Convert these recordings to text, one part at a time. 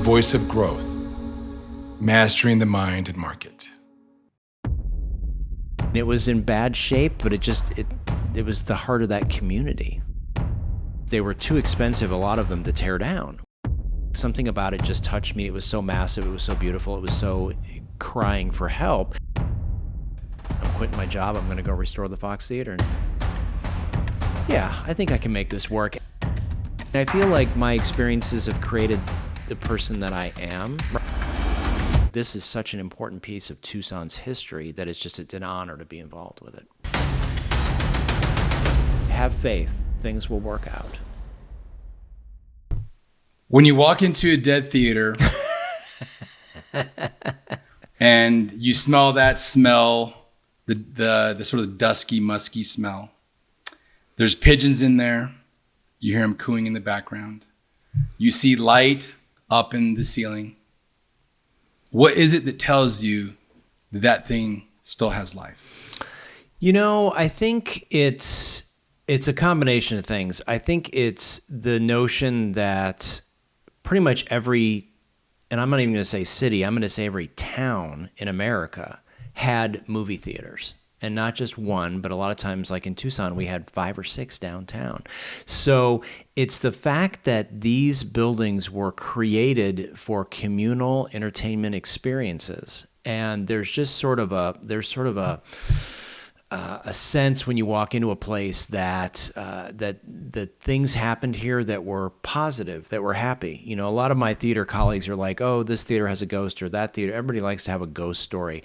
voice of growth, mastering the mind and market. It was in bad shape, but it was the heart of that community. They were too expensive, a lot of them, to tear down. Something about it just touched me. It was so massive, it was so beautiful, it was so crying for help. I'm quitting my job, I'm gonna go restore the Fox Theater. Yeah, I think I can make this work. And I feel like my experiences have created the person that I am. This is such an important piece of Tucson's history that it's an honor to be involved with it. Have faith, things will work out. When you walk into a dead theater and you smell that smell, the sort of dusky, musky smell, there's pigeons in there. You hear them cooing in the background. You see light up in the ceiling. What is it that tells you that thing still has life? You know, I think it's a combination of things. I think it's the notion that pretty much every, and I'm not even going to say city, I'm going to say every town in America had movie theaters. And not just one, but a lot of times, like in Tucson, we had 5 or 6 downtown. So it's the fact that these buildings were created for communal entertainment experiences. And there's just sort of a sense when you walk into a place that things happened here that were positive, that were happy. You know, a lot of my theater colleagues are like, oh, this theater has a ghost, or that theater. Everybody likes to have a ghost story.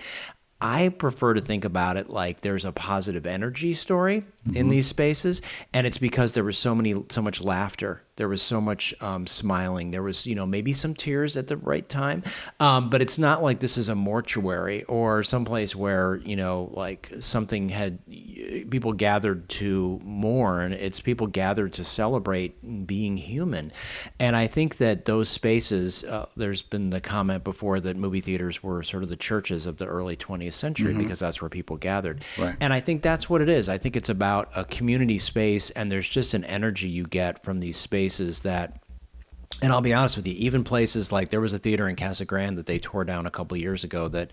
I prefer to think about it like there's a positive energy story in these spaces, and it's because there was so much laughter. There was so much smiling. There was, maybe some tears at the right time. But it's not like this is a mortuary or someplace where, like something had people gathered to mourn. It's people gathered to celebrate being human. And I think that those spaces, there's been the comment before that movie theaters were sort of the churches of the early 20th century because that's where people gathered. Right. And I think that's what it is. I think it's about a community space, and there's just an energy you get from these spaces that, and I'll be honest with you, even places like there was a theater in Casa Grande that they tore down a couple of years ago that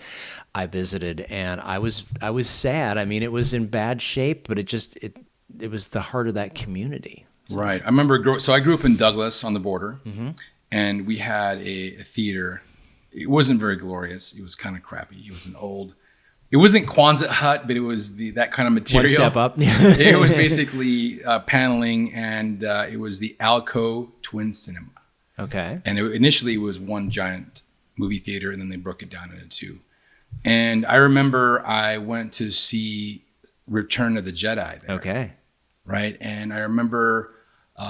I visited, and I was sad. I mean, it was in bad shape, but it was the heart of that community. So. Right. I remember, so I grew up in Douglas on the border, and we had a theater. It wasn't very glorious. It was kind of crappy. It was it wasn't Quonset hut, but it was that kind of material. One step up. It was basically paneling, and it was the Alco Twin Cinema. Okay. And initially it was one giant movie theater, and then they broke it down into 2. And I remember I went to see Return of the Jedi there. Okay. Right. And I remember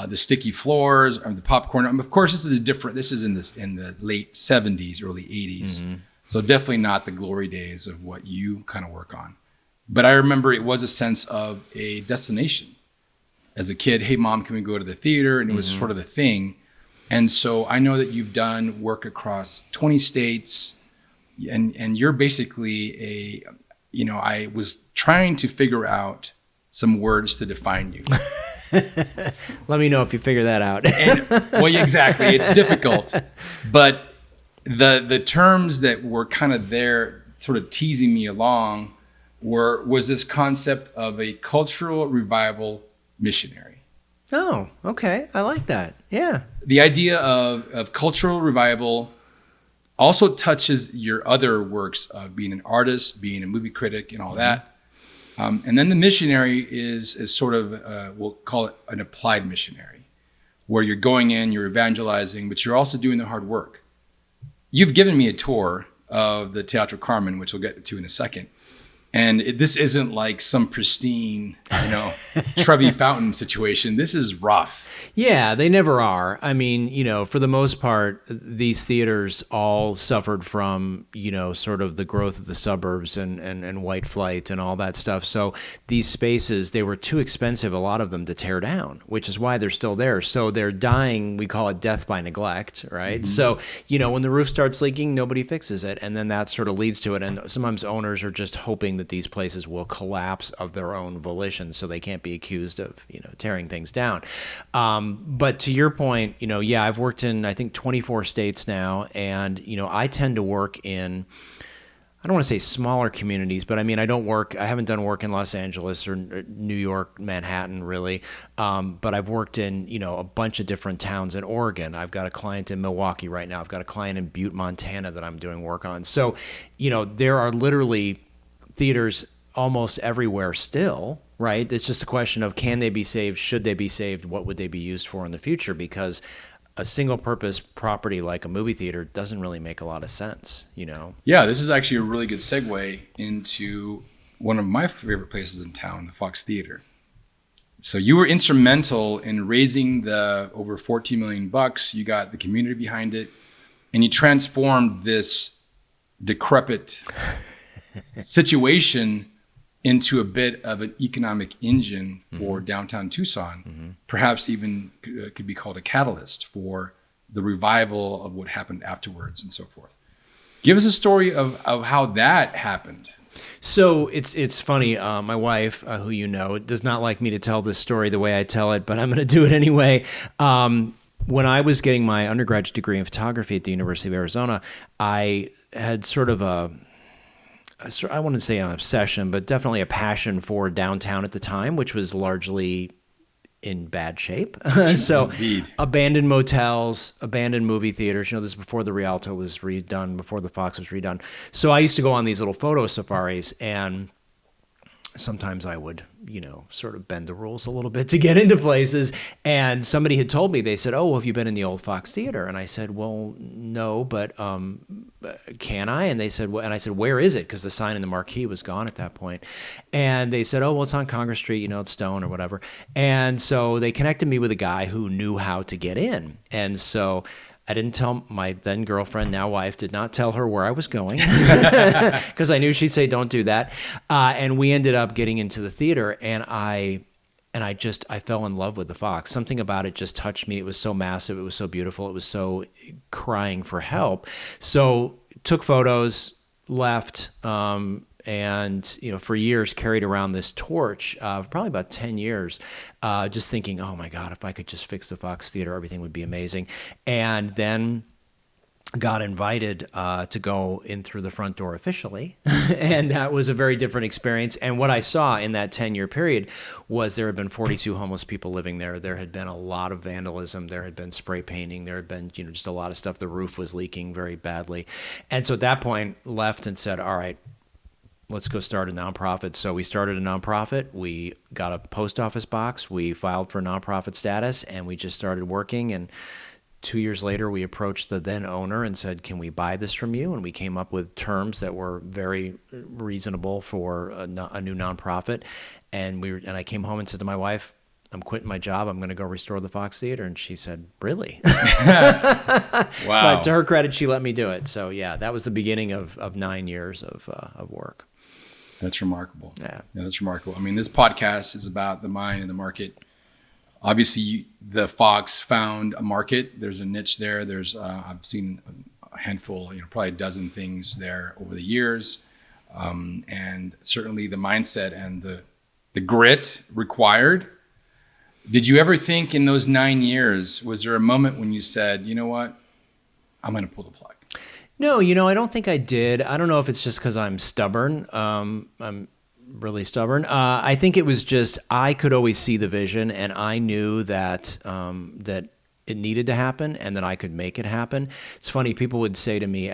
the sticky floors, or the popcorn. Of course, this is in the late 70s, early 80s. So definitely not the glory days of what you kind of work on. But I remember it was a sense of a destination. As a kid, hey, Mom, can we go to the theater? And it was sort of a thing. And so I know that you've done work across 20 states, and you're basically I was trying to figure out some words to define you. Let me know if you figure that out. Well, exactly. It's difficult. But the terms that were kind of there sort of teasing me along was this concept of a cultural revival missionary. Oh, okay. I like that. Yeah. The idea of cultural revival also touches your other works of being an artist, being a movie critic, and all that. And then the missionary is sort of, we'll call it an applied missionary, where you're going in, you're evangelizing, but you're also doing the hard work. You've given me a tour of the Teatro Carmen, which we'll get to in a second. And this isn't like some pristine, Trevi Fountain situation. This is rough. Yeah, they never are. I mean, for the most part, these theaters all suffered from, sort of the growth of the suburbs and white flight and all that stuff. So these spaces, they were too expensive, a lot of them, to tear down, which is why they're still there. So they're dying. We call it death by neglect, right? So, when the roof starts leaking, nobody fixes it. And then that sort of leads to it. And sometimes owners are just hoping that these places will collapse of their own volition, so they can't be accused of, tearing things down. But to your point, yeah, I've worked in, I think, 24 states now, and, I tend to work in, I don't want to say smaller communities, but I mean, I haven't done work in Los Angeles or New York, Manhattan, really. But I've worked in, a bunch of different towns in Oregon. I've got a client in Milwaukee right now. I've got a client in Butte, Montana that I'm doing work on. So, there are literally theaters almost everywhere still, right? It's just a question of, can they be saved? Should they be saved? What would they be used for in the future? Because a single purpose property like a movie theater doesn't really make a lot of sense, Yeah, this is actually a really good segue into one of my favorite places in town, the Fox Theater. So you were instrumental in raising the over $14 million. You got the community behind it, and you transformed this decrepit situation into a bit of an economic engine for downtown Tucson, perhaps even could be called a catalyst for the revival of what happened afterwards and so forth. Give us a story of how that happened. So it's funny. My wife, who does not like me to tell this story the way I tell it, but I'm going to do it anyway. When I was getting my undergraduate degree in photography at the University of Arizona, I had sort of I wouldn't say an obsession, but definitely a passion for downtown at the time, which was largely in bad shape. So Indeed. Abandoned motels, abandoned movie theaters. This is before the Rialto was redone, before the Fox was redone. So I used to go on these little photo safaris, and sometimes I would, sort of bend the rules a little bit to get into places. And somebody had told me, they said, "Oh, have you been in the old Fox Theater?" And I said, "Well, no, but can I?" And they said, "Well," and I said, "Where is it?" Because the sign in the marquee was gone at that point. And they said, "Oh, well, it's on Congress Street, it's Stone or whatever." And so they connected me with a guy who knew how to get in. And so I didn't tell my then girlfriend, now wife, did not tell her where I was going because I knew she'd say, "Don't do that." And we ended up getting into the theater, and I fell in love with the Fox. Something about it just touched me. It was so massive. It was so beautiful. It was so crying for help. So took photos, left, and for years carried around this torch, probably about 10 years, just thinking, oh my God, if I could just fix the Fox Theater, everything would be amazing. And then got invited to go in through the front door officially, and that was a very different experience. And what I saw in that 10-year period was there had been 42 homeless people living there. There had been a lot of vandalism. There had been spray painting. There had been just a lot of stuff. The roof was leaking very badly. And so at that point, left and said, all right, let's go start a nonprofit. So we started a nonprofit. We got a post office box. We filed for nonprofit status, and we just started working. And 2 years later, we approached the then owner and said, "Can we buy this from you?" And we came up with terms that were very reasonable for a new nonprofit. And I came home and said to my wife, "I'm quitting my job. I'm going to go restore the Fox Theater." And she said, "Really?" Wow. But to her credit, she let me do it. So yeah, that was the beginning of 9 years of work. That's remarkable. Yeah, that's remarkable. I mean, this podcast is about the mind and the market. Obviously, the Fox found a market. There's a niche there. I've seen a handful, probably a dozen things there over the years. And certainly the mindset and the grit required. Did you ever think in those 9 years, was there a moment when you said, you know what, I'm going to pull the plug? No, I don't think I did. I don't know if it's just because I'm stubborn. I'm really stubborn. I think it was just I could always see the vision, and I knew that that it needed to happen and that I could make it happen. It's funny, people would say to me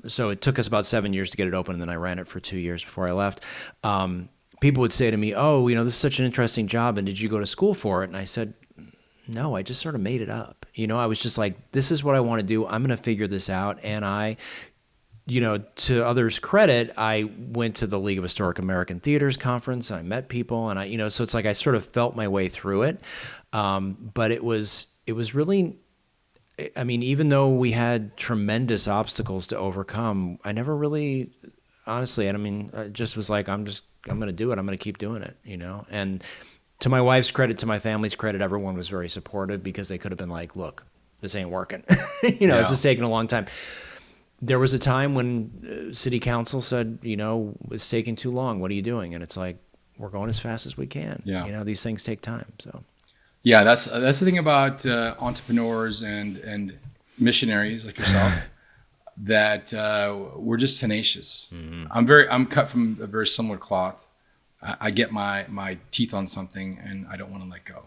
so it took us about 7 years to get it open, and then I ran it for 2 years before I left. People would say to me, "Oh, this is such an interesting job, and did you go to school for it?" And I said, "No, I just sort of made it up." I was just like, this is what I want to do. I'm going to figure this out. And I, to others' credit, I went to the League of Historic American Theaters conference. I met people, and so it's like I sort of felt my way through it. But it was really, I mean, even though we had tremendous obstacles to overcome, I never really, honestly, I just was like, I'm going to do it. I'm going to keep doing it, and to my wife's credit, to my family's credit, everyone was very supportive because they could have been like, "Look, this ain't working." This is taking a long time. there was a time when city council said, it's taking too long. What are you doing? And it's like, we're going as fast as we can. Yeah. These things take time. So, yeah, that's the thing about entrepreneurs and missionaries like yourself, that we're just tenacious. Mm-hmm. I'm cut from a very similar cloth. I get my teeth on something and I don't want to let go.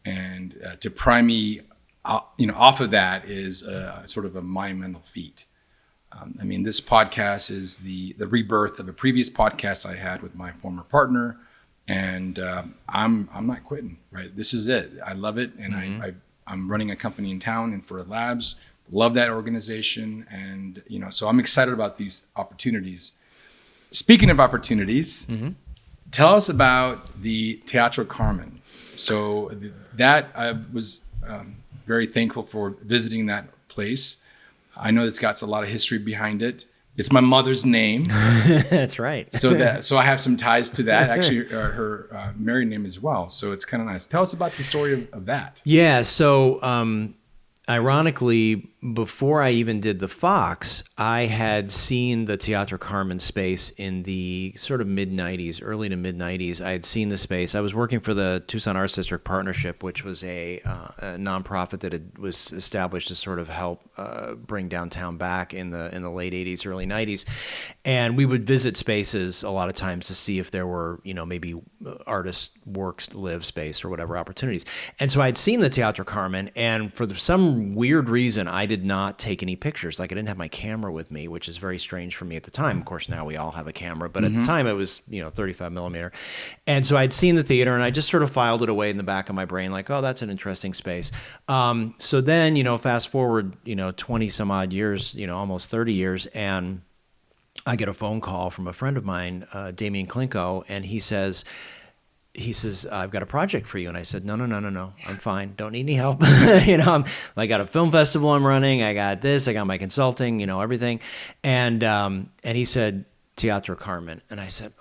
And to pry me, off of that is sort of a monumental feat. This podcast is the rebirth of a previous podcast I had with my former partner, and I'm not quitting. Right, this is it. I love it, and mm-hmm. I'm running a company in town and for labs. Love that organization, and so I'm excited about these opportunities. Speaking of opportunities, mm-hmm. tell us about the Teatro Carmen. So that I was very thankful for visiting that place. I know it's got a lot of history behind it. It's my mother's name. That's right. So I have some ties to that. Actually, her married name as well. So it's kind of nice. Tell us about the story of that. Yeah. So ironically, before I even did the Fox, I had seen the Teatro Carmen space in the sort of mid-90s, early to mid-90s. I had seen the space. I was working for the Tucson Arts District Partnership, which was a nonprofit that was established to sort of help bring downtown back in the late 80s, early 90s. And we would visit spaces a lot of times to see if there were, maybe artist works, live space or whatever opportunities. And so I had seen the Teatro Carmen, and for some weird reason, I did not take any pictures. Like, I didn't have my camera with me, which is very strange for me at the time. Of course, now we all have a camera, but mm-hmm. at the time it was, 35 millimeter. And so I'd seen the theater and I just sort of filed it away in the back of my brain, like, oh, that's an interesting space. So then, fast forward, 20 some odd years, almost 30 years. And I get a phone call from a friend of mine, Damian Klinko, and he says, I've got a project for you. And I said, no. I'm fine. Don't need any help. I got a film festival I'm running. I got this, I got my consulting, everything. And he said, Teatro Carmen. And I said,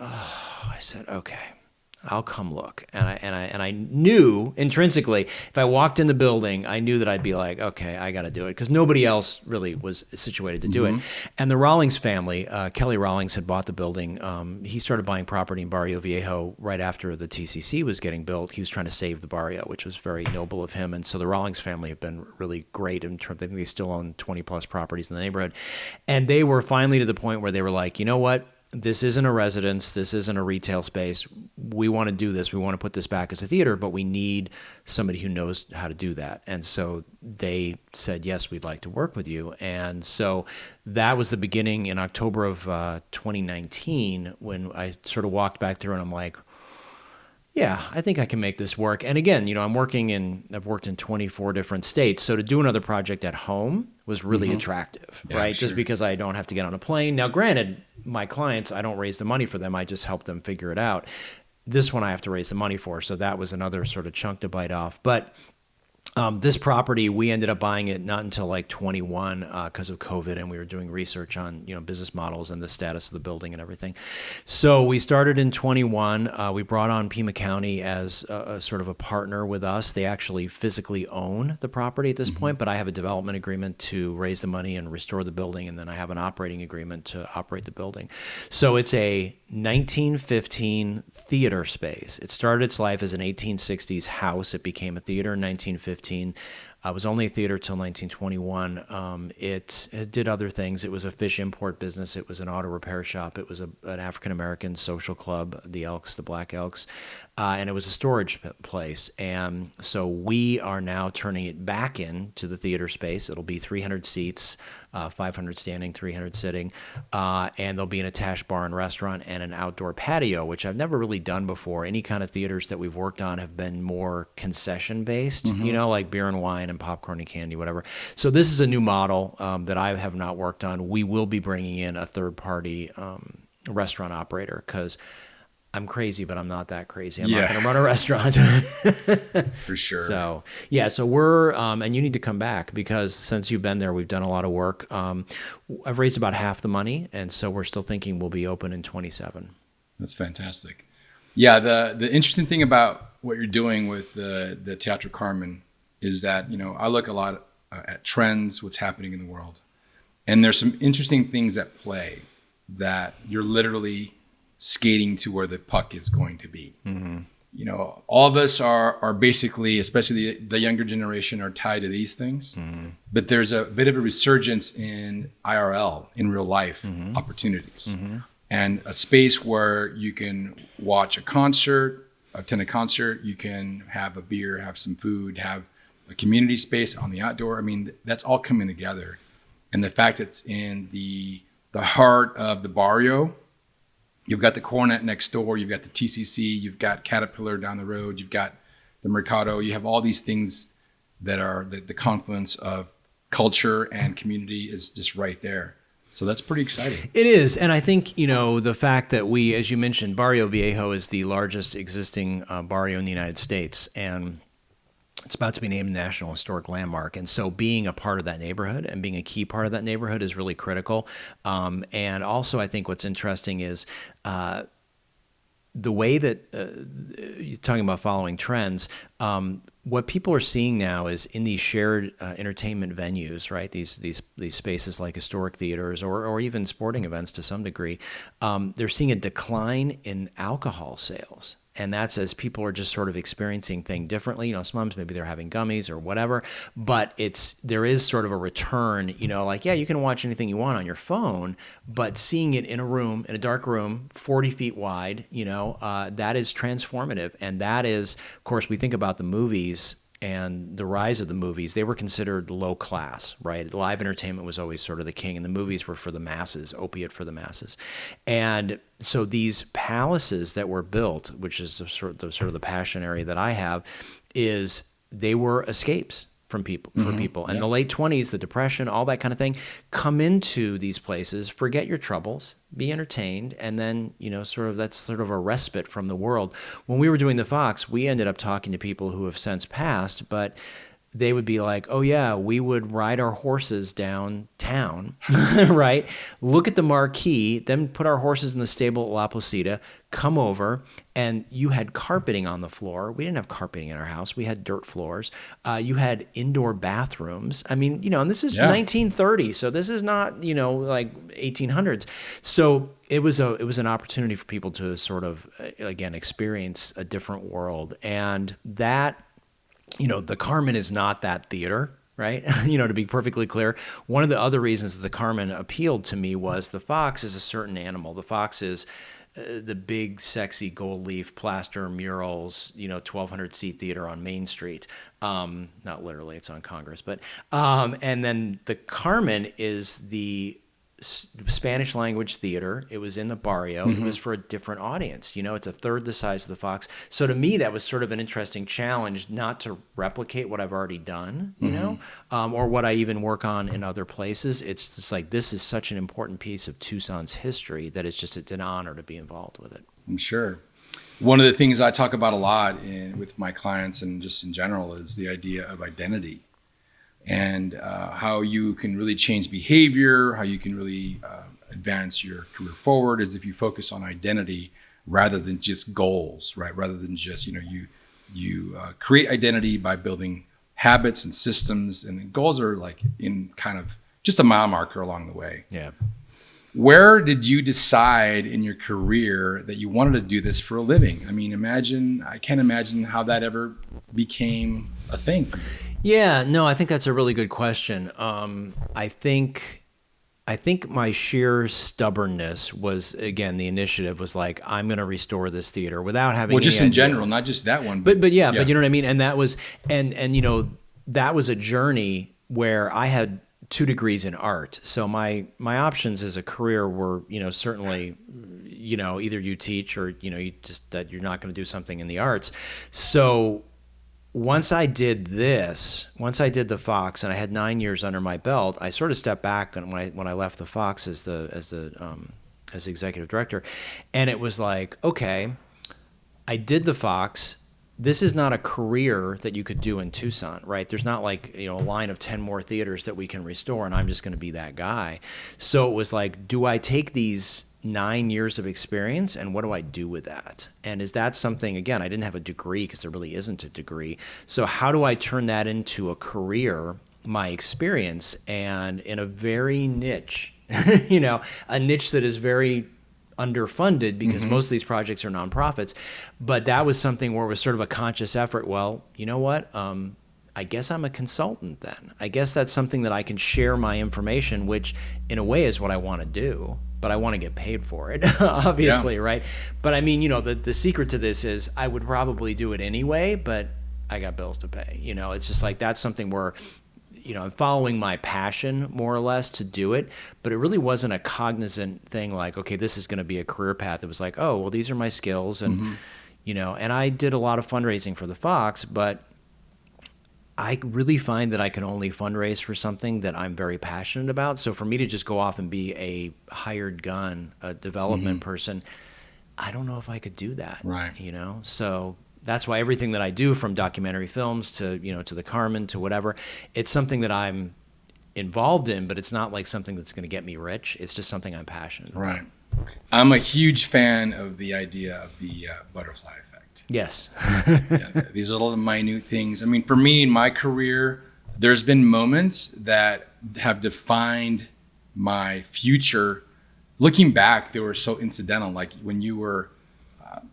okay, I'll come look. And I knew intrinsically, if I walked in the building, I knew that I'd be like, okay, I got to do it, because nobody else really was situated to do mm-hmm. it. And the Rawlings family, Kelly Rawlings had bought the building. He started buying property in Barrio Viejo right after the TCC was getting built. He was trying to save the barrio, which was very noble of him. And so the Rawlings family have been really great in terms. I think they still own 20 plus properties in the neighborhood. And they were finally to the point where they were like, you know what? This isn't a residence. This isn't a retail space. We want to do this. We want to put this back as a theater, but we need somebody who knows how to do that. And so they said, yes, we'd like to work with you. And so that was the beginning in October of 2019 when I sort of walked back through and I'm like, yeah, I think I can make this work. And again, I've worked in 24 different states. So to do another project at home was really mm-hmm. attractive, right? Sure. Just because I don't have to get on a plane. Now, granted, my clients, I don't raise the money for them. I just help them figure it out. This one I have to raise the money for. So that was another sort of chunk to bite off. But this property, we ended up buying it not until like 21 because of COVID, and we were doing research on business models and the status of the building and everything. So we started in 21. We brought on Pima County as a sort of a partner with us. They actually physically own the property at this mm-hmm. point, but I have a development agreement to raise the money and restore the building, and then I have an operating agreement to operate the building. So it's a 1915 theater space. It started its life as an 1860s house. It became a theater in 1915. It was only a theater till 1921. It did other things. It was a fish import business. It was an auto repair shop. It was an African-American social club, the Elks, the Black Elks, and it was a storage place. And so we are now turning it back into the theater space. It'll be 300 seats, 500 standing, 300 sitting, and there'll be an attached bar and restaurant and an outdoor patio, which I've never really done before. Any kind of theaters that we've worked on have been more concession-based, mm-hmm. Like beer and wine and popcorn and candy, whatever. So this is a new model that I have not worked on. We will be bringing in a third-party restaurant operator because I'm crazy, but I'm not that crazy. I'm not going to run a restaurant. For sure. So, so we're, and you need to come back because since you've been there, we've done a lot of work. I've raised about half the money, and so we're still thinking we'll be open in 27. That's fantastic. Yeah, the interesting thing about what you're doing with the Teatro Carmen is that, I look a lot at trends, what's happening in the world. And there's some interesting things at play that you're literally skating to where the puck is going to be. You know, all of us are basically, especially the younger generation, are tied to these things. But there's a bit of a resurgence in IRL, in real life opportunities, and a space where you can watch a concert, attend a concert, you can have a beer, have some food, have a community space on the outdoor. I mean, that's all coming together. And the fact it's in the heart of the barrio. You've got the Cornet next door, you've got the TCC, you've got Caterpillar down the road, you've got the Mercado, you have all these things that are the confluence of culture and community is just right there. So that's pretty exciting. It is. And I think, you know, the fact that we, as you mentioned, Barrio Viejo is the largest existing barrio in the United States. And it's about to be named a National Historic Landmark. And so being a part of that neighborhood and being a key part of that neighborhood is really critical. And also, I think what's interesting is the way that you're talking about following trends. What people are seeing now is in these shared entertainment venues, right? These spaces like historic theaters or even sporting events to some degree, they're seeing a decline in alcohol sales. And that's as people are just sort of experiencing things differently. You know, sometimes maybe they're having gummies or whatever, but there is sort of a return, you know, like, yeah, you can watch anything you want on your phone, but seeing it in a dark room, 40 feet wide, you know, that is transformative. And that is, of course, we think about the movies and the rise of the movies. They were considered low class, right? Live entertainment was always sort of the king, and the movies were for the masses, opiate for the masses. And so these palaces that were built, which is the sort of the passion area that I have, is they were escapes from people, for people. And the late 20s, the Depression, all that kind of thing, come into these places, forget your troubles, be entertained, and then, you know, that's sort of a respite from the world. When we were doing the Fox, we ended up talking to people who have since passed, but they would be like, oh yeah, we would ride our horses downtown, right? Look at the marquee, then put our horses in the stable at La Placida, come over, and you had carpeting on the floor. We didn't have carpeting in our house. We had dirt floors. You had indoor bathrooms. I mean, you know, and this is 1930, so this is not, you know, like 1800s. So it was an opportunity for people to sort of, again, experience a different world. And that, you know, the Carmen is not that theater, right? You know, to be perfectly clear, one of the other reasons that the Carmen appealed to me was the Fox is a certain animal. The Fox is the big, sexy gold leaf plaster murals, you know, 1,200 seat theater on Main Street. Not literally, it's on Congress, but and then the Carmen is the Spanish language theater. It was in the barrio. It was for a different audience. You know, it's a third the size of the Fox. So to me, that was sort of an interesting challenge, not to replicate what I've already done, you know, or what I even work on in other places. It's just like, this is such an important piece of Tucson's history that it's an honor to be involved with it. I'm sure. One of the things I talk about a lot with my clients and just in general is the idea of identity. And how you can really change behavior, how you can really advance your career forward is if you focus on identity rather than just goals, right? Rather than just, you know, you create identity by building habits and systems, and the goals are like in kind of just a mile marker along the way. Yeah. Where did you decide in your career that you wanted to do this for a living? I mean, I can't imagine how that ever became a thing for you. Yeah, no, I think that's a really good question. I think my sheer stubbornness was, again, the initiative was like, I'm going to restore this theater without having. Well, just in idea. general, not just that one. But you know what I mean. And that was, and you know, that was a journey where I had 2 degrees in art. So my options as a career were, you know, certainly, you know, either you teach or, you know, you just that you're not going to do something in the arts. So once I did the Fox, and I had 9 years under my belt, I sort of stepped back and when I left the Fox as executive director, and it was like, okay, I did the Fox. This is not a career that you could do in Tucson, right? There's not like, you know, a line of 10 more theaters that we can restore, and I'm just going to be that guy. So it was like, do I take these 9 years of experience and what do I do with that? And is that something, again, I didn't have a degree because there really isn't a degree. So how do I turn that into a career my experience, and in a very niche, a niche that is very underfunded because most of these projects are nonprofits. But that was something where it was sort of a conscious effort. Well, you know what? I guess I'm a consultant then. I guess that's something that I can share my information, which in a way is what I want to do, but I want to get paid for it, obviously, right? But I mean, the secret to this is I would probably do it anyway, but I got bills to pay. It's just like that's something where, I'm following my passion more or less to do it, but it really wasn't a cognizant thing like, okay, this is going to be a career path. It was like, oh, well, these are my skills. And, and I did a lot of fundraising for the Fox, but I really find that I can only fundraise for something that I'm very passionate about. So for me to just go off and be a hired gun, a development person, I don't know if I could do that. Right. So that's why everything that I do, from documentary films to, to the Carmen to whatever, it's something that I'm involved in, but it's not like something that's going to get me rich. It's just something I'm passionate about. Right. I'm a huge fan of the idea of the butterfly effect. Yes. These little minute things. I mean, for me in my career, there's been moments that have defined my future. Looking back, they were so incidental. Like when you were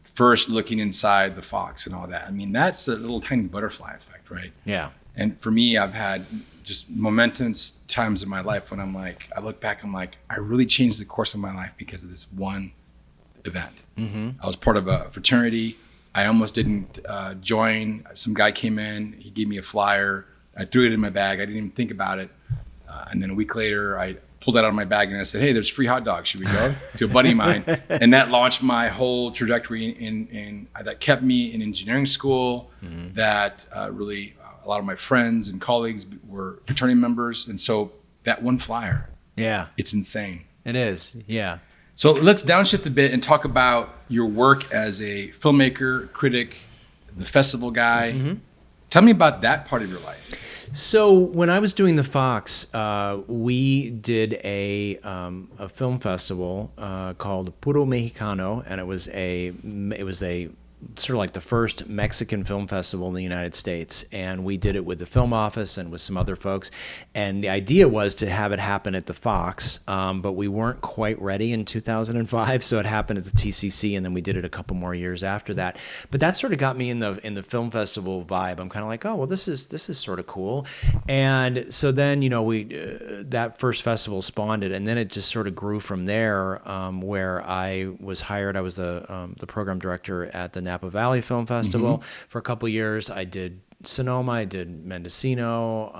first looking inside the Fox and all that. I mean, that's a little tiny butterfly effect, right? Yeah. And for me, I've had just momentous times in my life when I look back, I'm like, I really changed the course of my life because of this one event. I was part of a fraternity. I almost didn't join. Some guy came in, he gave me a flyer. I threw it in my bag. I didn't even think about it. And then a week later, I pulled it out of my bag and I said, hey, there's free hot dogs. Should we go? To a buddy of mine. And that launched my whole trajectory that kept me in engineering school, that really a lot of my friends and colleagues were fraternity members. And so that one flyer, it's insane. It is, yeah. So let's downshift a bit and talk about your work as a filmmaker, critic, the festival guy. Tell me about that part of your life. So when I was doing the Fox, we did a film festival called Puro Mexicano, and it was a sort of like the first Mexican film festival in the United States. And we did it with the film office and with some other folks. And the idea was to have it happen at the Fox, but we weren't quite ready in 2005. So it happened at the TCC, and then we did it a couple more years after that. But that sort of got me in the film festival vibe. I'm kind of like, oh, well, this is sort of cool. And so then, we that first festival spawned it, and then it just sort of grew from there, where I was hired. I was the program director at the Napa Valley Film Festival for a couple of years. I did Sonoma, I did Mendocino,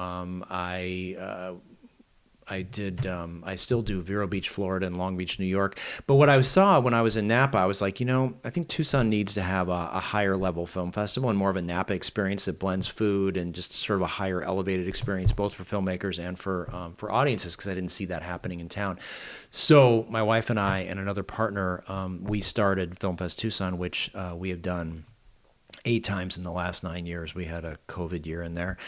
I still do Vero Beach, Florida, and Long Beach, New York. But what I saw when I was in Napa, I was like, I think Tucson needs to have a higher level film festival and more of a Napa experience that blends food and just sort of a higher elevated experience, both for filmmakers and for audiences, because I didn't see that happening in town. So my wife and I and another partner, we started Film Fest Tucson, which we have done 8 times in the last 9 years. We had a COVID year in there.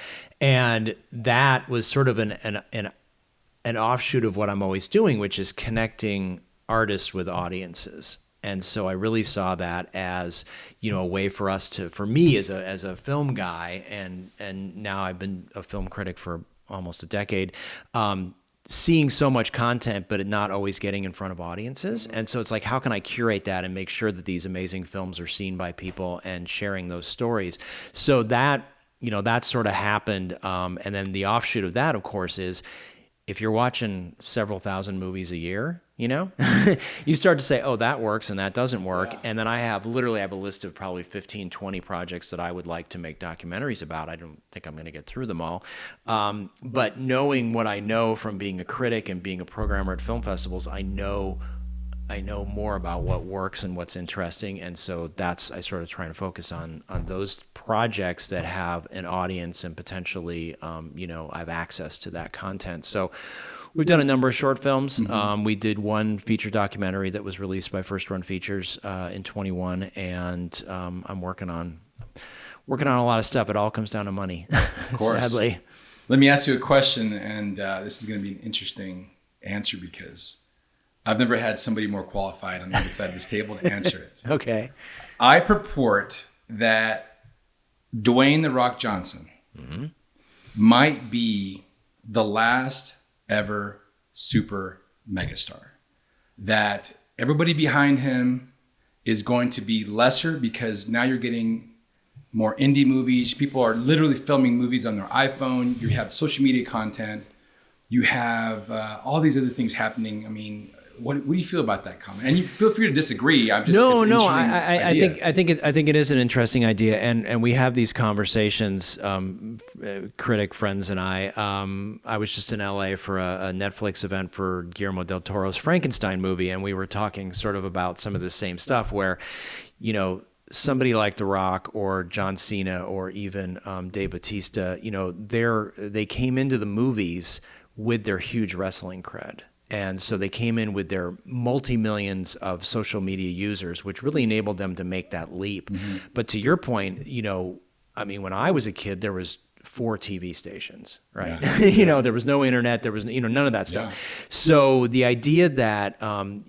And that was sort of an offshoot of what I'm always doing, which is connecting artists with audiences. And so I really saw that as, a way for us for me as a film guy, and now I've been a film critic for almost a decade, seeing so much content, but it not always getting in front of audiences. And so it's like, how can I curate that and make sure that these amazing films are seen by people and sharing those stories? So that, that sort of happened. And then the offshoot of that, of course, is if you're watching several thousand movies a year, you start to say, oh, that works and that doesn't work. Yeah. And then I have a list of probably 15, 20 projects that I would like to make documentaries about. I don't think I'm going to get through them all. But knowing what I know from being a critic and being a programmer at film festivals, I know more about what works and what's interesting. And so I sort of trying to focus on those projects that have an audience and potentially, I have access to that content. So we've done a number of short films. We did one feature documentary that was released by First Run Features in 21, and I'm working on a lot of stuff. It all comes down to money, of course. Sadly. Let me ask you a question, and this is going to be an interesting answer because I've never had somebody more qualified on the other side of this table to answer it. Okay. I purport that Dwayne "The Rock" Johnson might be the last ever super megastar, that everybody behind him is going to be lesser because now you're getting more indie movies. People are literally filming movies on their iPhone. You have social media content. You have all these other things happening. I mean, what do you feel about that comment? And you feel free to disagree. I'm just I think it is an interesting idea, and we have these conversations. Critic friends and I was just in LA for a Netflix event for Guillermo del Toro's Frankenstein movie, and we were talking sort of about some of the same stuff where, you know, somebody like The Rock or John Cena or even Dave Bautista, you know, they came into the movies with their huge wrestling cred. And so they came in with their multi-millions of social media users, which really enabled them to make that leap. Mm-hmm. But to your point, you know, I mean, when I was a kid, there was 4 TV stations, right? Yeah. You know, there was no internet, there was, you know, none of that stuff. Yeah. So the idea that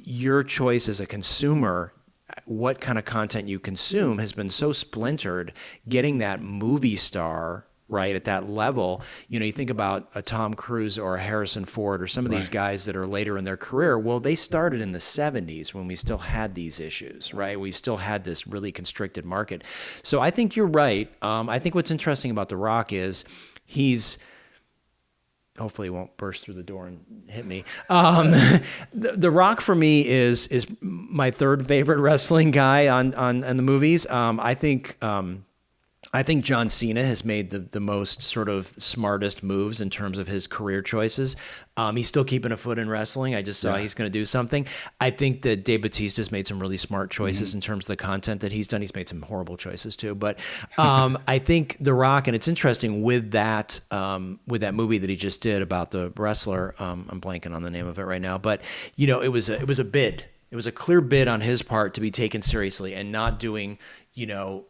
your choice as a consumer, what kind of content you consume, has been so splintered. Getting that movie star right at that level, you know, you think about a Tom Cruise or a Harrison Ford or some of these guys that are later in their career. Well, they started in the 70s when we still had these issues, right? We still had this really constricted market. So I think you're right. I think what's interesting about The Rock is hopefully he won't burst through the door and hit me. The Rock for me is my third favorite wrestling guy on the movies. I think John Cena has made the most sort of smartest moves in terms of his career choices. He's still keeping a foot in wrestling. I just saw he's going to do something. I think that Dave Bautista's made some really smart choices in terms of the content that he's done. He's made some horrible choices too. But I think The Rock, and it's interesting with that movie that he just did about the wrestler. I'm blanking on the name of it right now. But, you know, it was a bid. It was a clear bid on his part to be taken seriously and not doing, you know,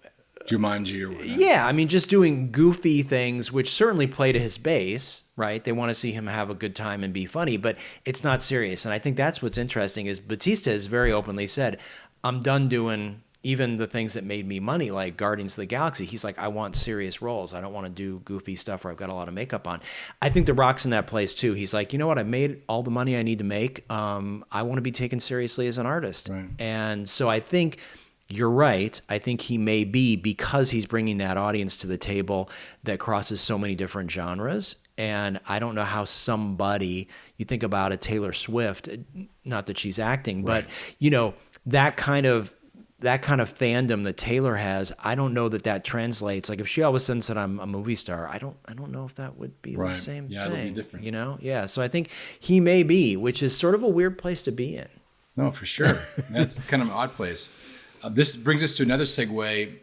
Jumanji or whatever. Yeah, I mean, just doing goofy things, which certainly play to his base, right? They want to see him have a good time and be funny, but it's not serious. And I think that's what's interesting is Bautista has very openly said, I'm done doing even the things that made me money, like Guardians of the Galaxy. He's like, I want serious roles. I don't want to do goofy stuff where I've got a lot of makeup on. I think The Rock's in that place too. He's like, you know what? I made all the money I need to make. I want to be taken seriously as an artist. Right. And so I think you're right. I think he may be, because he's bringing that audience to the table that crosses so many different genres. And I don't know how somebody, you think about a Taylor Swift, not that she's acting, but you know, that kind of fandom that Taylor has, I don't know that translates. Like if she all of a sudden said I'm a movie star, I don't know if that would be the same thing. It'll be different. You know? Yeah. So I think he may be, which is sort of a weird place to be in. No, for sure. That's kind of an odd place. This brings us to another segue.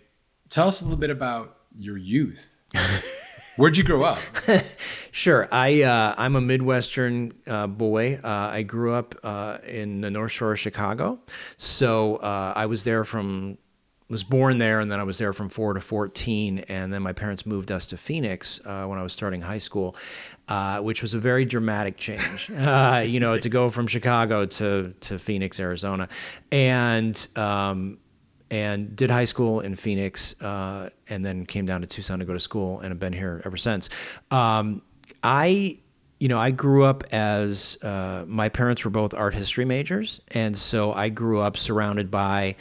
Tell us a little bit about your youth. Where'd you grow up? Sure. I'm a Midwestern boy. I grew up in the North Shore of Chicago. So I was born there, and then I was there from 4 to 14. And then my parents moved us to Phoenix when I was starting high school, which was a very dramatic change, you know, to go from Chicago to Phoenix, Arizona. And did high school in Phoenix, and then came down to Tucson to go to school, and have been here ever since. I grew up as my parents were both art history majors, and so I grew up surrounded by,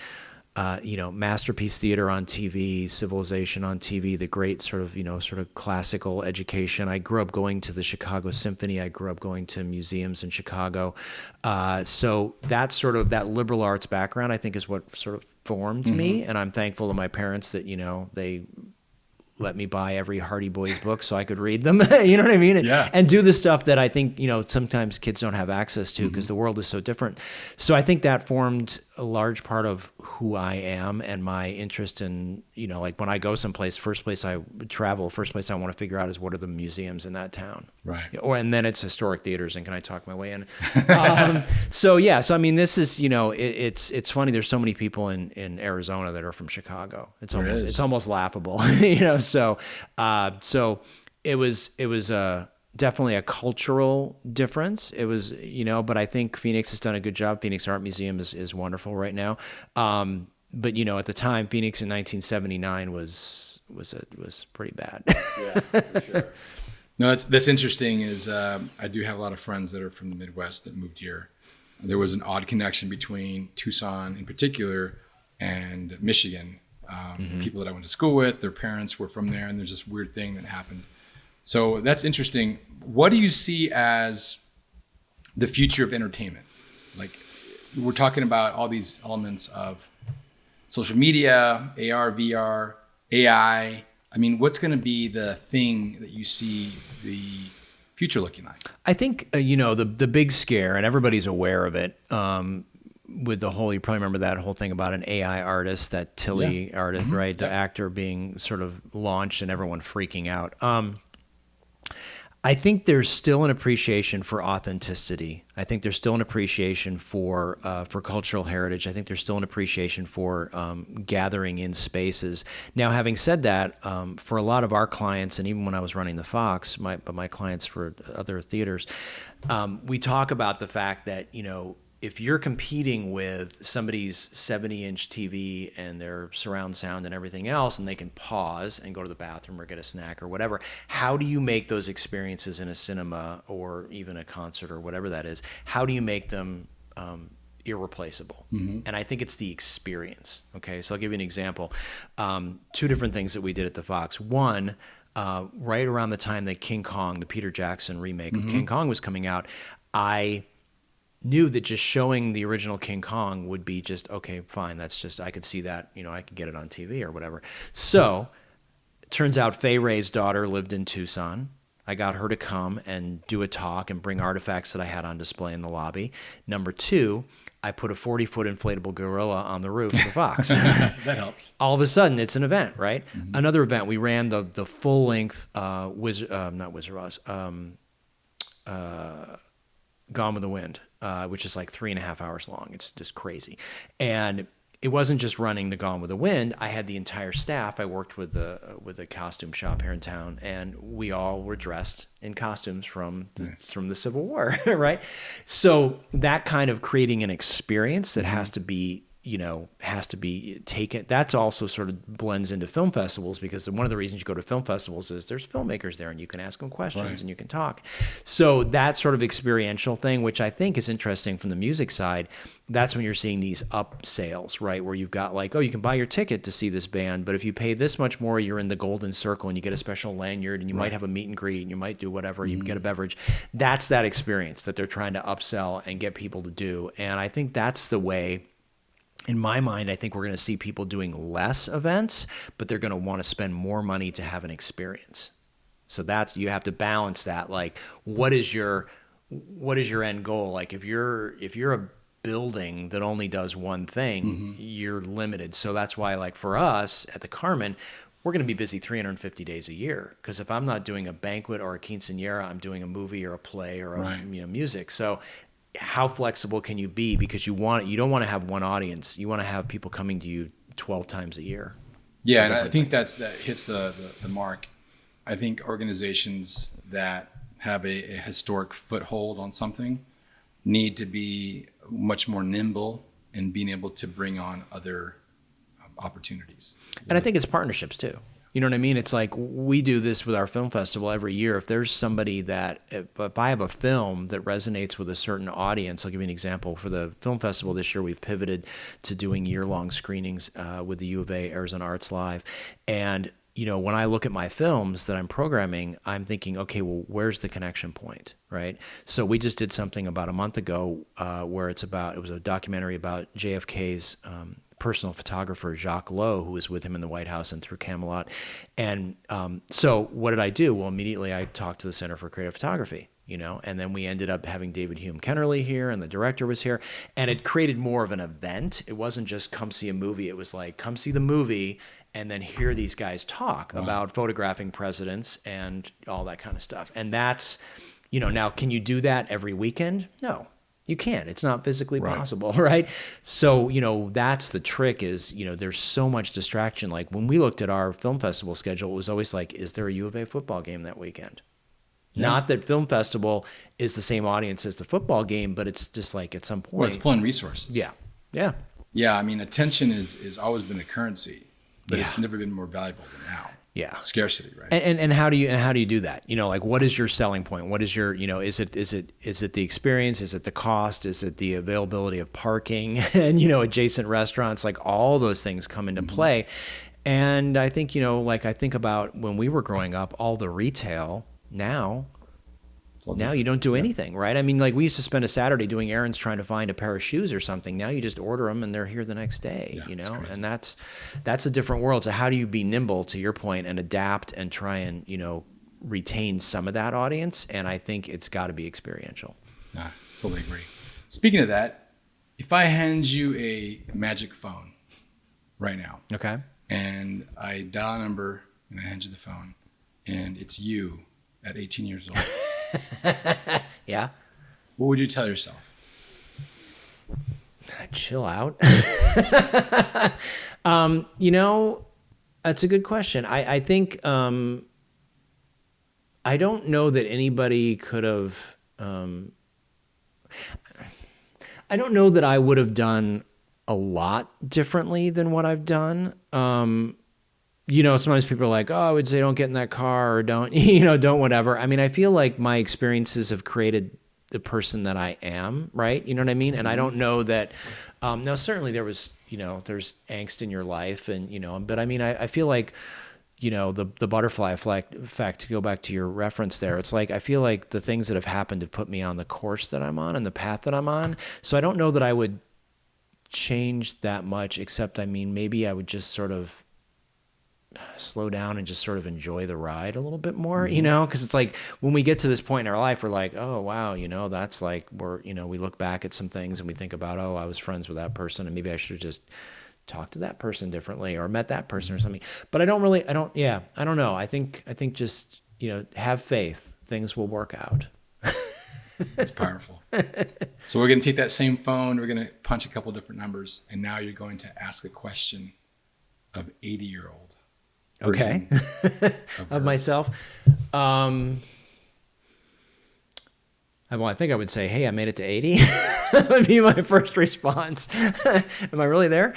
Masterpiece Theater on TV, Civilization on TV, the great sort of classical education. I grew up going to the Chicago Symphony. I grew up going to museums in Chicago. So that liberal arts background, I think, is what sort of formed me. And I'm thankful to my parents that, you know, they let me buy every Hardy Boys book so I could read them, you know what I mean? And do the stuff that I think, you know, sometimes kids don't have access to because the world is so different. So I think that formed a large part of who I am and my interest in, you know, like when I go someplace, first place I want to figure out is what are the museums in that town. Right. And then it's historic theaters and can I talk my way in? So I mean, this is, you know, it's funny. There's so many people in Arizona that are from Chicago. It's almost laughable, you know? So it was definitely a cultural difference. It was, you know, but I think Phoenix has done a good job. Phoenix Art Museum is wonderful right now. But you know, at the time, Phoenix in 1979 was pretty bad. Yeah, for sure. No, that's interesting. Is I do have a lot of friends that are from the Midwest that moved here. There was an odd connection between Tucson, in particular, and Michigan. People that I went to school with, their parents were from there, and there's this weird thing that happened. So that's interesting. What do you see as the future of entertainment? Like, we're talking about all these elements of social media, AR, VR, AI. I mean, what's going to be the thing that you see the future looking like? I think, the big scare, and everybody's aware of it, with the whole, you probably remember that whole thing about an AI artist, that Tilly artist, right? The actor being sort of launched and everyone freaking out. I think there's still an appreciation for authenticity. I think there's still an appreciation for cultural heritage. I think there's still an appreciation for gathering in spaces. Now, having said that, for a lot of our clients, and even when I was running the Fox, my clients for other theaters, we talk about the fact that, if you're competing with somebody's 70-inch TV and their surround sound and everything else, and they can pause and go to the bathroom or get a snack or whatever, how do you make those experiences in a cinema or even a concert or whatever that is, how do you make them irreplaceable? And I think it's the experience. Okay, so I'll give you an example. Two different things that we did at the Fox. One, right around the time that King Kong, the Peter Jackson remake of King Kong was coming out, I knew that just showing the original King Kong would be just, okay, fine. That's just, I could see that, I could get it on TV or whatever. So it turns out Fay Ray's daughter lived in Tucson. I got her to come and do a talk and bring artifacts that I had on display in the lobby. Number two, I put a 40-foot inflatable gorilla on the roof of the Fox. That helps. All of a sudden, it's an event, right? Another event, we ran the full-length not Wizard of Oz, Gone with the Wind, which is like 3.5 hours long. It's just crazy. And it wasn't just running the Gone with the Wind. I had the entire staff. I worked with a costume shop here in town, and we all were dressed in costumes from the Civil War, right? So that kind of creating an experience that has to be taken. That's also sort of blends into film festivals, because one of the reasons you go to film festivals is there's filmmakers there and you can ask them questions and you can talk. So that sort of experiential thing, which I think is interesting from the music side, that's when you're seeing these up sales, right? Where you've got like, oh, you can buy your ticket to see this band, but if you pay this much more, you're in the golden circle and you get a special lanyard and you might have a meet and greet and you might do whatever, you get a beverage. That's that experience that they're trying to upsell and get people to do. And I think that's the way. In my mind, I think we're going to see people doing less events, but they're going to want to spend more money to have an experience. So you have to balance that. Like, what is your end goal? Like, if you're a building that only does one thing, you're limited. So that's why, like for us at the Carmen, we're going to be busy 350 days a year. Because if I'm not doing a banquet or a quinceañera, I'm doing a movie or a play or music. So how flexible can you be? Because you don't want to have one audience. You want to have people coming to you 12 times a year. Yeah, and I think that hits the mark. I think organizations that have a historic foothold on something need to be much more nimble in being able to bring on other opportunities. And I think it's partnerships too. You know what I mean? It's like we do this with our film festival every year. If there's somebody if I have a film that resonates with a certain audience, I'll give you an example. For the film festival this year, we've pivoted to doing year-long screenings with the U of A Arizona Arts Live. And, when I look at my films that I'm programming, I'm thinking, okay, well, where's the connection point, right? So we just did something about a month ago where it was a documentary about JFK's personal photographer, Jacques Lowe, who was with him in the White House and through Camelot. And so what did I do? Well, immediately I talked to the Center for Creative Photography, and then we ended up having David Hume Kennerly here and the director was here, and it created more of an event. It wasn't just come see a movie. It was like, come see the movie and then hear these guys talk about photographing presidents and all that kind of stuff. And that's, now can you do that every weekend? No. You can't. It's not physically possible, right? So, that's the trick is, there's so much distraction. Like when we looked at our film festival schedule, it was always like, is there a U of A football game that weekend? Yeah. Not that film festival is the same audience as the football game, but it's just like at some point. Well, it's pulling resources. Yeah. Yeah. Yeah. I mean, attention is always been a currency, but it's never been more valuable than now. Yeah. Scarcity, right? And how do you do that? You know, like what is your selling point? What is your, you know, is it the experience? Is it the cost? Is it the availability of parking and, you know, adjacent restaurants? Like all those things come into play. And I think, you know, like I think about when we were growing up, all the retail now you don't do anything, right? I mean, like we used to spend a Saturday doing errands trying to find a pair of shoes or something. Now you just order them and they're here the next day, you know? And that's a different world. So how do you be nimble, to your point, and adapt and try and, you know, retain some of that audience? And I think it's got to be experiential. Nah, totally agree. Speaking of that, if I hand you a magic phone right now. Okay. And I dial a number and I hand you the phone and it's you at 18 years old. Yeah. What would you tell yourself? Chill out. You know, that's a good question. I think I don't know that anybody could have. I don't know that I would have done a lot differently than what I've done. You know, sometimes people are like, oh, I would say don't get in that car or don't, you know, don't whatever. I mean, I feel like my experiences have created the person that I am, right? You know what I mean? And I don't know that, now certainly there was, you know, there's angst in your life and, you know, but I mean, I feel like, you know, the butterfly effect, to go back to your reference there, it's like, I feel like the things that have happened have put me on the course that I'm on and the path that I'm on. So I don't know that I would change that much, except, I mean, maybe I would just sort of slow down and just sort of enjoy the ride a little bit more, you know, because it's like when we get to this point in our life, we're like, oh, wow, you know, that's like, we're, you know, we look back at some things and we think about, oh, I was friends with that person and maybe I should have just talked to that person differently or met that person or something. But I don't know. I think just, you know, have faith. Things will work out. That's powerful. So we're going to take that same phone. We're going to punch a couple different numbers. And now you're going to ask a question of 80-year-old. Okay. Of myself. I think I would say, hey, I made it to 80. That would be my first response. Am I really there?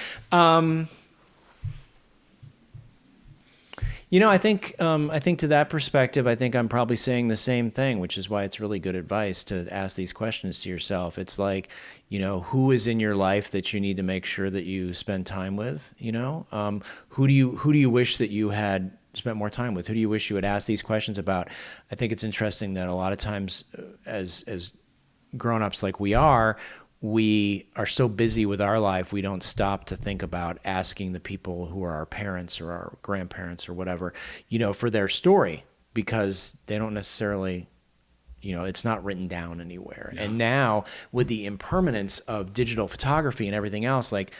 You know, I think to that perspective, I think I'm probably saying the same thing, which is why it's really good advice to ask these questions to yourself. It's like, you know, who is in your life that you need to make sure that you spend time with? You know, who do you wish that you had spent more time with? Who do you wish you had asked these questions about? I think it's interesting that a lot of times, as grown-ups like we are so busy with our life, we don't stop to think about asking the people who are our parents or our grandparents or whatever, you know, for their story, because they don't necessarily, you know, it's not written down anywhere. Yeah. And now with the impermanence of digital photography and everything else, like,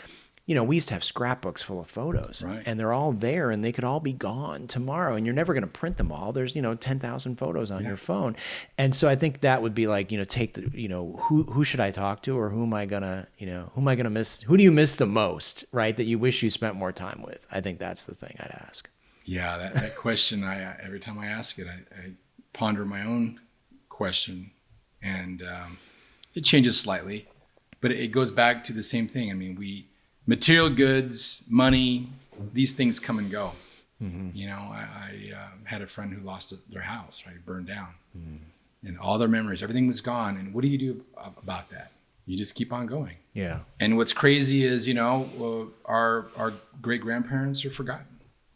you know, we used to have scrapbooks full of photos, right, and they're all there and they could all be gone tomorrow and you're never going to print them all. There's, you know, 10,000 photos on your phone. And so I think that would be like, you know, take the, you know, who should I talk to, or who am I going to, you know, who am I going to miss? Who do you miss the most, right? That you wish you spent more time with. I think that's the thing I'd ask. Yeah. That question, every time I ask it, I ponder my own question, and it changes slightly, but it goes back to the same thing. I mean, material goods, money, these things come and go. Mm-hmm. You know, I had a friend who lost their house, right? It burned down. Mm-hmm. And all their memories, everything was gone. And what do you do about that? You just keep on going. Yeah. And what's crazy is, you know, our great-grandparents are forgotten.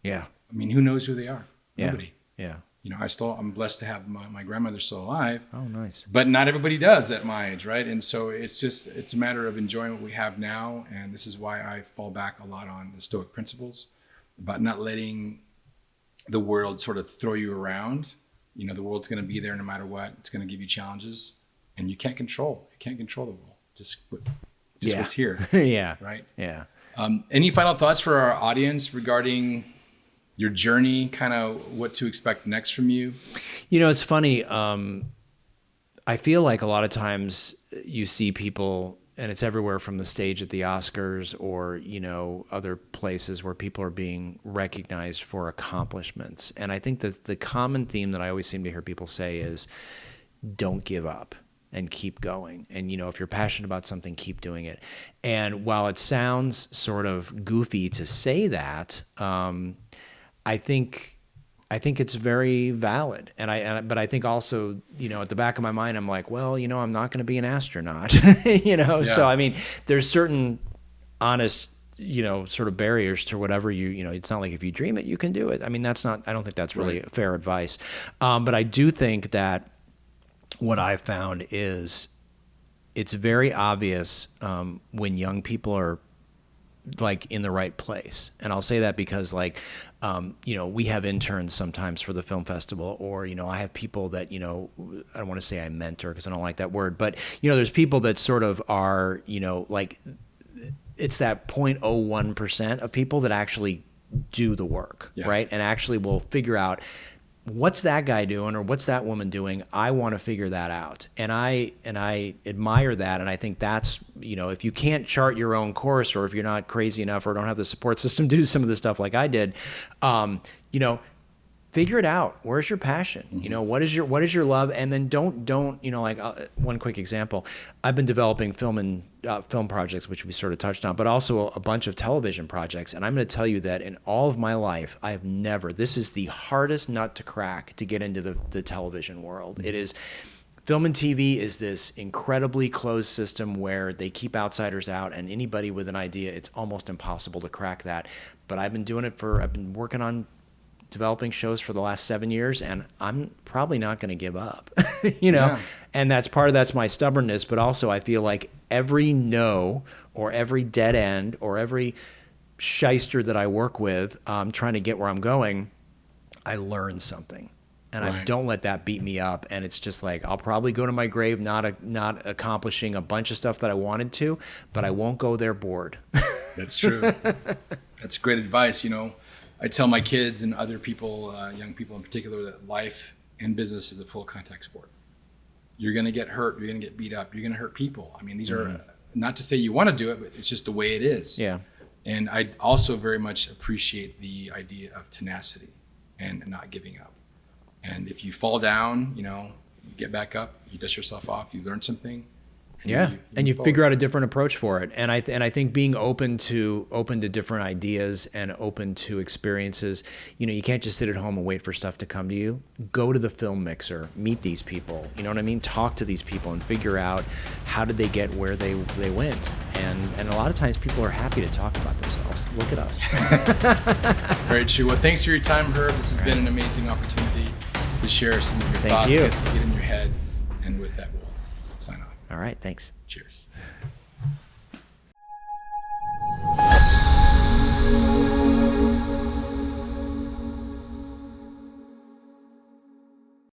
Yeah. I mean, who knows who they are? Yeah. Nobody. Yeah. You know, I'm blessed to have my grandmother still alive. Oh, nice. But not everybody does at my age, right? And so it's a matter of enjoying what we have now. And this is why I fall back a lot on the Stoic principles about not letting the world sort of throw you around. You know, the world's going to be there no matter what. It's going to give you challenges, and you can't control the world. Just what's here. Yeah. Right? Yeah. Any final thoughts for our audience regarding your journey, kind of what to expect next from you? You know, it's funny. I feel like a lot of times you see people, and it's everywhere from the stage at the Oscars or, you know, other places where people are being recognized for accomplishments. And I think that the common theme that I always seem to hear people say is, don't give up and keep going. And, you know, if you're passionate about something, keep doing it. And while it sounds sort of goofy to say that, I think I think it's very valid. But I think also, at the back of my mind, I'm like, well, I'm not going to be an astronaut, So, I mean, there's certain honest, sort of barriers to whatever it's not like if you dream it, you can do it. I mean, I don't think that's really fair advice. But I do think that what I've found is it's very obvious when young people are like in the right place. And I'll say that because we have interns sometimes for the film festival, or, I have people that, I don't want to say I mentor because I don't like that word, but, there's people that sort of are, like it's that 0.01% of people that actually do the work, right? And actually will figure out what's that guy doing or what's that woman doing. I want to figure that out. And I admire that. And I think that's, if you can't chart your own course, or if you're not crazy enough or don't have the support system to do some of the stuff like I did, figure it out. Where's your passion? What is your love? And then don't, one quick example, I've been developing film projects, which we sort of touched on, but also a bunch of television projects. And I'm going to tell you that in all of my life, this is the hardest nut to crack to get into the television world. It is. Film and TV is this incredibly closed system where they keep outsiders out, and anybody with an idea, it's almost impossible to crack that. But I've been working on developing shows for the last 7 years, and I'm probably not going to give up, and that's my stubbornness. But also I feel like every no, or every dead end, or every shyster that I work with, trying to get where I'm going, I learn something. And I don't let that beat me up. And it's just like, I'll probably go to my grave not accomplishing a bunch of stuff that I wanted to, but I won't go there bored. That's true. That's great advice. I tell my kids and other people, young people in particular, that life and business is a full contact sport. You're going to get hurt. You're going to get beat up. You're going to hurt people. I mean, these are not to say you want to do it, but it's just the way it is. Yeah. And I also very much appreciate the idea of tenacity and not giving up. And if you fall down, you get back up, you dust yourself off, you learn something. And you figure out a different approach for it. And I think being open to different ideas and open to experiences, you can't just sit at home and wait for stuff to come to you. Go to the film mixer, meet these people, you know what I mean? Talk to these people and figure out how did they get where they went. And a lot of times people are happy to talk about themselves. Look at us. Very true. Well, thanks for your time, Herb. This has been an amazing opportunity to share some of your thoughts, get in your head. And with that, we'll sign off. All right, thanks. Cheers.